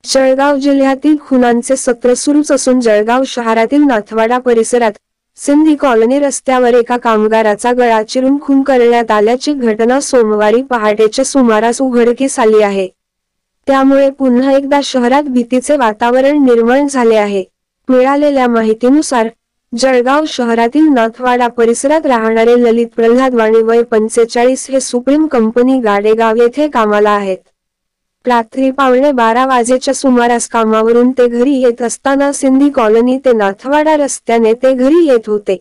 जळगाव जिल्ह्यातील खुनांचे सत्र सुरूच असून जळगाव शहरातील नाथवाडा परिसरात सिंधी कॉलनी रस्त्यावर एका कामगाराचा गळा चिरून खून करण्यात आल्याची घटना सोमवारी पहाटेच्या सुमारास उघडकीस आली आहे। त्यामुळे पुन्हा एकदा शहरात भीतीचे वातावरण निर्माण झाले आहे। मिळालेल्या माहितीनुसार जळगाव शहरातील नाथवाडा परिसरात राहणारे ललित प्रल्हाद वाणी वय 45 हे सुप्रीम कंपनी गाडेगाव येथे कामाला आहेत। रात्री 11:15 वाजेच्या सुमारास कामावरून ते घरी येत असताना सिंधी कॉलनी ते नाथवाडा रस्त्याने ते घरी येत होते।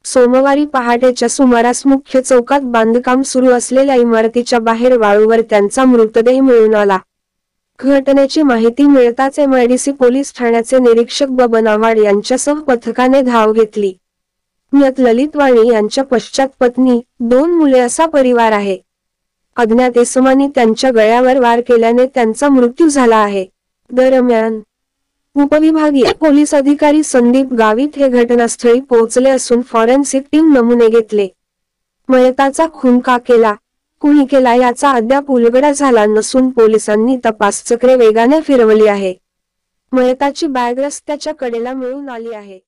सोमवारी पहाटेच्या सुमारास मुख्य चौकात बांधकाम सुरू असलेल्या इमारतीच्या बाहेर वाळूवर त्यांचा मृतदेह मिळून आला। घटनेची माहिती मिळताच एमआयडीसी पोलीस ठाण्याचे निरीक्षक बबन आव्हाड यांच्यासह पथकाने धाव घेतली। मृत ललित वाणी यांच्या पश्चात पत्नी, 2 मुले असा परिवार आहे। अज्ञात इसमांनी त्यांच्या गळ्यावर वार केल्याने त्यांचा मृत्यू झाला आहे। दरम्यान उपविभागीय पोलीस अधिकारी संदीप गावित हे घटनास्थळी पोहोचले असून फॉरेन्सिक टीम नमुने घेतले। मयताचा खून का केला, कुणी केला याचा अद्याप उलगडा झाला नसून पोलिसांनी तपास चक्रे वेगाने फिरवली आहे। मयताची बॅग रस्त्याच्या कडेला मिळून आली आहे।